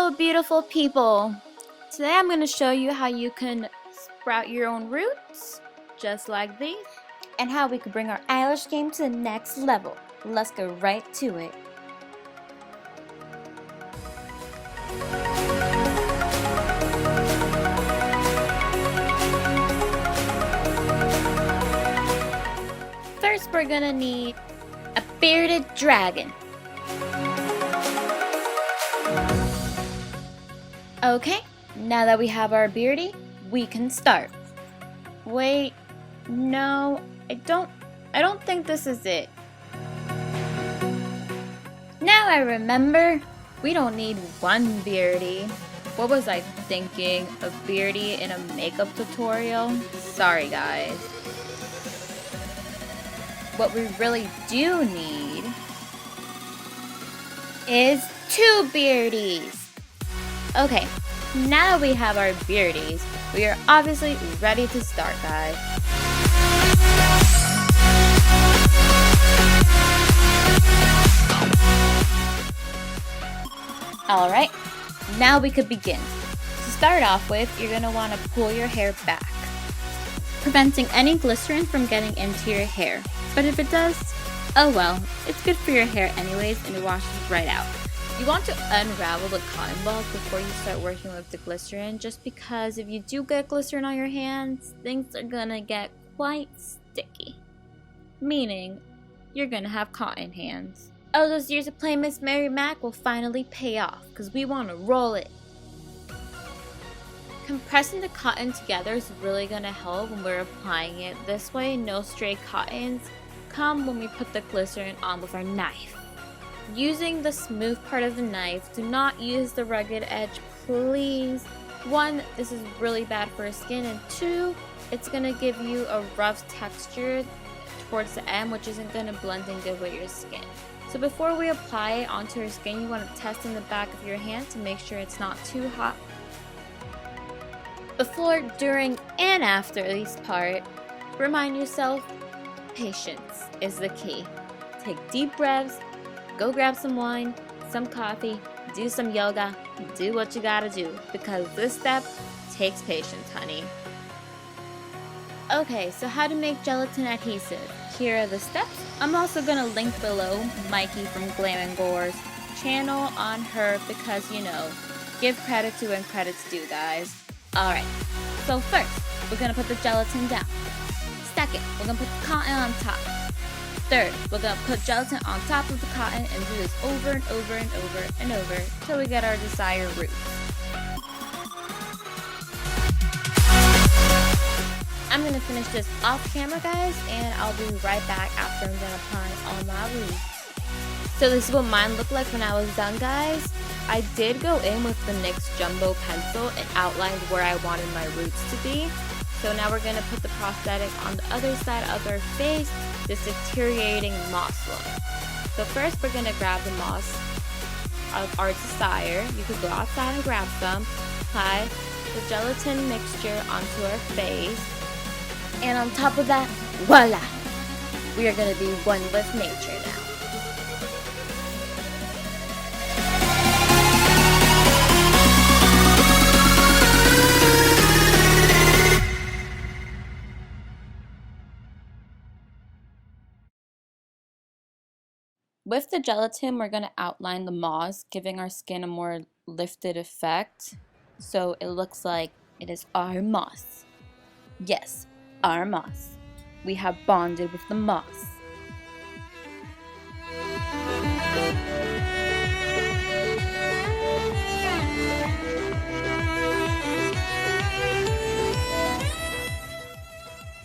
Hello beautiful people! Today I'm going to show you how you can sprout your own roots, just like these, and how we can bring our eyelash game to the next level. Let's go right to it. First we're going to need a bearded dragon. Okay, now that we have our beardy, we can start. Wait, no, I don't think this is it. Now I remember, we don't need one beardy. What was I thinking? A beardy in a makeup tutorial? Sorry guys. What we really do need is two beardies. Okay, now that we have our beardies, we are obviously ready to start, guys. Alright, now we could begin. To start off with, you're going to want to pull your hair back, preventing any glycerin from getting into your hair. But if it does, oh well, it's good for your hair anyways and it washes right out. You want to unravel the cotton balls before you start working with the glycerin, just because if you do get glycerin on your hands, things are gonna get quite sticky. Meaning, you're gonna have cotton hands. Oh, those years of playing Miss Mary Mac will finally pay off, because we want to roll it. Compressing the cotton together is really gonna help when we're applying it. This way, no stray cottons come when we put the glycerin on with our knife. Using the smooth part of the knife, do not use the rugged edge, please. 1, this is really bad for your skin, and 2, it's going to give you a rough texture towards the end, which isn't going to blend in good with your skin. So before we apply it onto your skin, you want to test in the back of your hand to make sure it's not too hot. Before, during, and after this part, remind yourself, patience is the key. Take deep breaths. Go grab some wine, some coffee, do some yoga, do what you gotta do, because this step takes patience, honey. Okay, so how to make gelatin adhesive. Here are the steps. I'm also gonna link below Mikey from Glam and Gore's channel on her because, you know, give credit to when credit's due, guys. Alright, so first, we're gonna put the gelatin down. Second, we're gonna put the cotton on top. Third, we're going to put gelatin on top of the cotton and do this over and over and over and over till we get our desired roots. I'm going to finish this off camera, guys, and I'll be right back after I'm done applying all my roots. So this is what mine looked like when I was done, guys. I did go in with the NYX Jumbo pencil and outlined where I wanted my roots to be. So now we're going to put the prosthetic on the other side of our face, this deteriorating moss look. So first we're going to grab the moss of our desire. You could go outside and grab some. Apply the gelatin mixture onto our face. And on top of that, voila! We are going to be one with nature now. With the gelatin, we're going to outline the moss, giving our skin a more lifted effect. So it looks like it is our moss. Yes, our moss. We have bonded with the moss.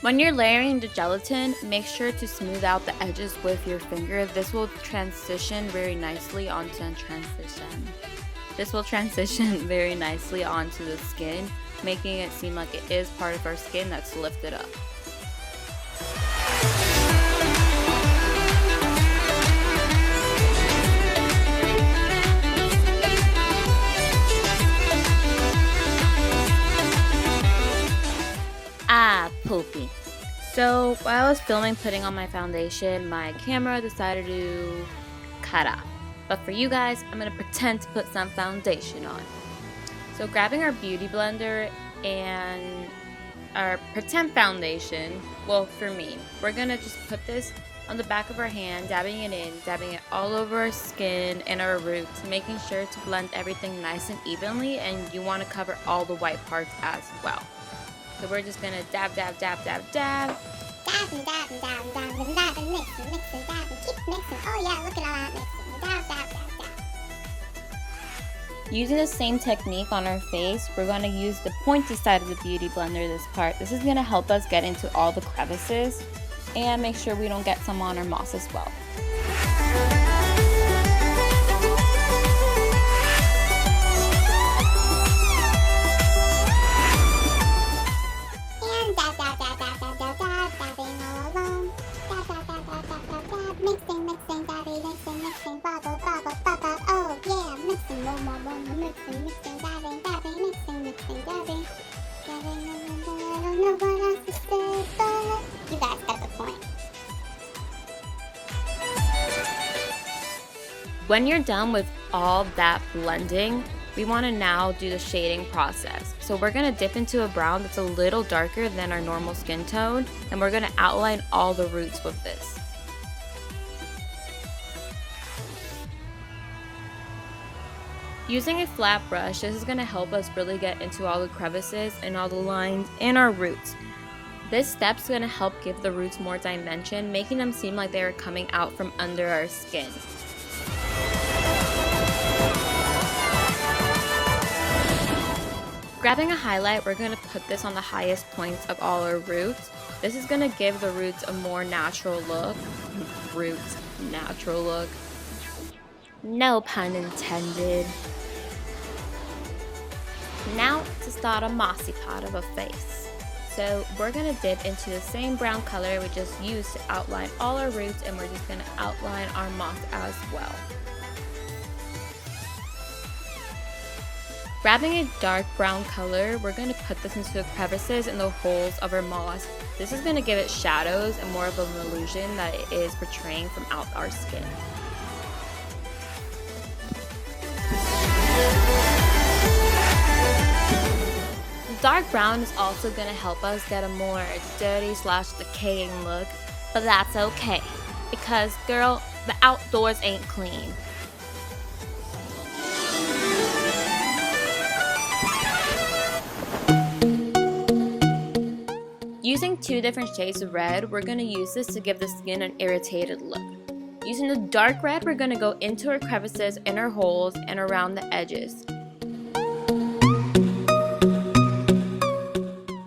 When you're layering the gelatin, make sure to smooth out the edges with your finger. This will transition very nicely onto very nicely onto the skin, making it seem like it is part of our skin that's lifted up. Poopy. So while I was filming putting on my foundation, my camera decided to cut off. But for you guys, I'm going to pretend to put some foundation on. So grabbing our beauty blender and our pretend foundation, well for me, we're going to just put this on the back of our hand, dabbing it all over our skin and our roots, making sure to blend everything nice and evenly, and you want to cover all the white parts as well. So we're just going to dab, dab, dab, dab, dab. Dab and dab and dab and dab and dab and mix and mix and dab and keep mixing. Oh yeah, look at all that mixing. Dab, dab, dab, dab. Using the same technique on our face, we're going to use the pointy side of the beauty blender this part. This is going to help us get into all the crevices and make sure we don't get some on our moss as well. And dab, dab, dab, dab, dab, dab, dab, dabbing all along. Dab, dab, dab, dab, dab, dab, dab, mixing, mixing, dabbing, mixing, mixing, bubble, bubble, bubble. Oh yeah, mixing, more, mixing, mixing, dabbing, dabbing, mixing, mixing, dabbing. Dabbing, I don't know what else to say, but you guys got the point. When you're done with all that blending, we want to now do the shading process. So we're going to dip into a brown that's a little darker than our normal skin tone, and we're going to outline all the roots with this. Using a flat brush, this is going to help us really get into all the crevices and all the lines in our roots. This step's going to help give the roots more dimension, making them seem like they are coming out from under our skin. Grabbing a highlight, we're going to put this on the highest points of all our roots. This is going to give the roots a more natural look. Roots, natural look. No pun intended. Now to start a mossy part of a face. So we're going to dip into the same brown color we just used to outline all our roots, and we're just going to outline our moss as well. Grabbing a dark brown color, we're going to put this into the crevices and the holes of our moss. This is going to give it shadows and more of an illusion that it is portraying from out our skin. The dark brown is also going to help us get a more dirty / decaying look, but that's okay, because girl, the outdoors ain't clean. Using 2 different shades of red, we're going to use this to give the skin an irritated look. Using the dark red, we're going to go into our crevices, in our holes, and around the edges.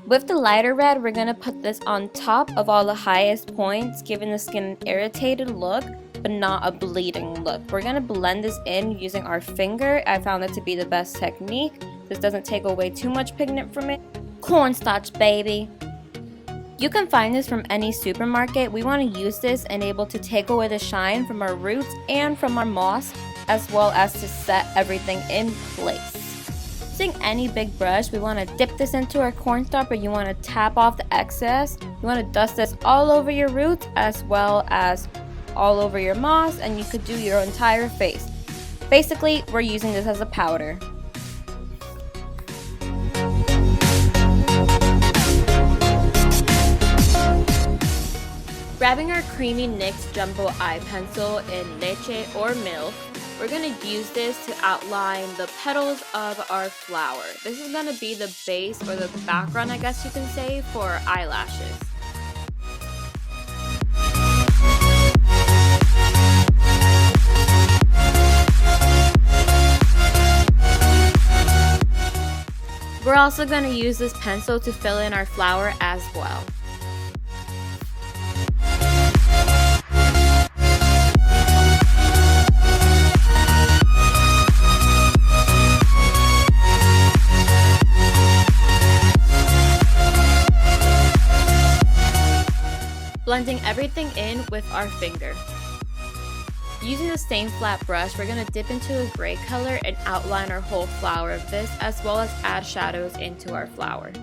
With the lighter red, we're going to put this on top of all the highest points, giving the skin an irritated look, but not a bleeding look. We're going to blend this in using our finger. I found it to be the best technique. This doesn't take away too much pigment from it. Cornstarch, baby! You can find this from any supermarket. We want to use this and able to take away the shine from our roots and from our moss, as well as to set everything in place. Using any big brush, we want to dip this into our cornstarch, but you want to tap off the excess. You want to dust this all over your roots as well as all over your moss, and you could do your entire face. Basically, we're using this as a powder. Grabbing our creamy NYX Jumbo Eye Pencil in leche or milk, we're going to use this to outline the petals of our flower. This is going to be the base or the background, I guess you can say, for our eyelashes. We're also going to use this pencil to fill in our flower as well. Blending everything in with our finger. Using the same flat brush, we're going to dip into a gray color and outline our whole flower of this, as well as add shadows into our flower.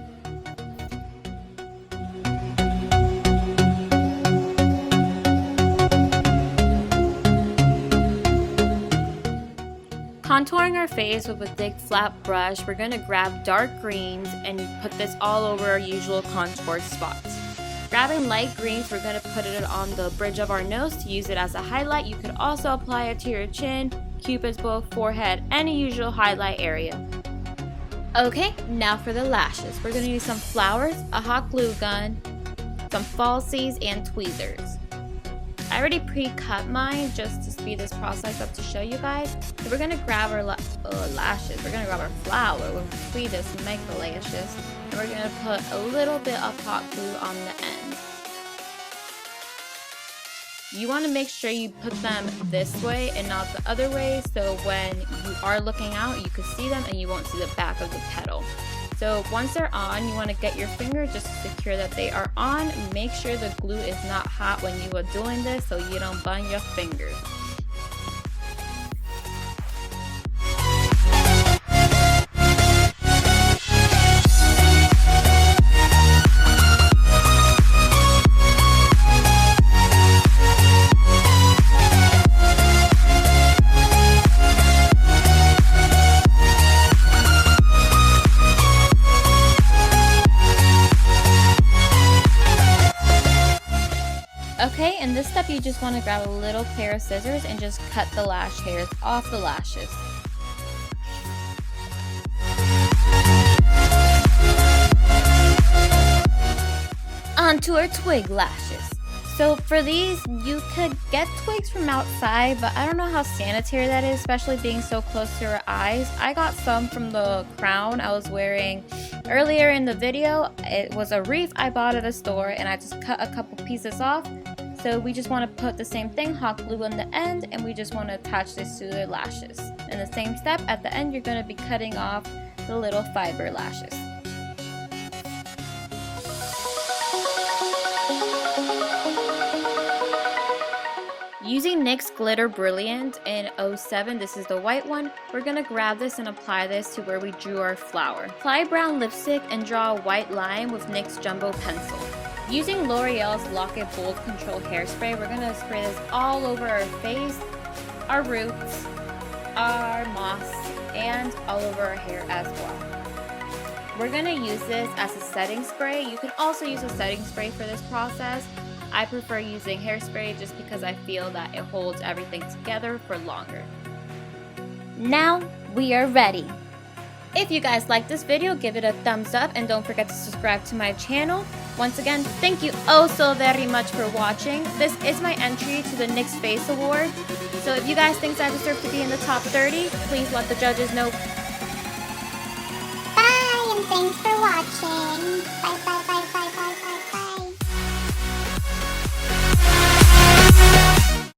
contouring our face with a thick flat brush, we're going to grab dark greens and put this all over our usual contour spots. Grabbing light greens, we're going to put it on the bridge of our nose to use it as a highlight. You could also apply it to your chin, cupid's bow, forehead, any usual highlight area. Okay, now for the lashes. We're going to use some flowers, a hot glue gun, some falsies, and tweezers. I already pre-cut mine just to speed this process up to show you guys. So we're going to grab our lashes. We're going to grab our flower with sweetest micro lashes. And we're going to put a little bit of hot glue on the end. You want to make sure you put them this way and not the other way, so when you are looking out, you can see them and you won't see the back of the petal. So once they're on, you want to get your finger just to secure that they are on. Make sure the glue is not hot when you are doing this so you don't burn your fingers. Okay, in this step you just want to grab a little pair of scissors and just cut the lash hairs off the lashes. Onto our twig lashes. So for these, you could get twigs from outside, but I don't know how sanitary that is, especially being so close to your eyes. I got some from the crown I was wearing earlier in the video. It was a wreath I bought at a store and I just cut a couple pieces off. So we just want to put the same thing, hot glue on the end, and we just want to attach this to the lashes. In the same step, at the end, you're going to be cutting off the little fiber lashes. Using NYX Glitter Brilliant in 07, this is the white one, we're going to grab this and apply this to where we drew our flower. Apply brown lipstick and draw a white line with NYX Jumbo Pencil. Using L'Oreal's Lock It Bold Control Hairspray, we're going to spray this all over our face, our roots, our moss, and all over our hair as well. We're going to use this as a setting spray. You can also use a setting spray for this process. I prefer using hairspray just because I feel that it holds everything together for longer. Now we are ready. If you guys like this video, give it a thumbs up and don't forget to subscribe to my channel. Once again, thank you oh so very much for watching. This is my entry to the NYX Face Award. So if you guys think I deserve to be in the top 30, please let the judges know. Bye and thanks for watching.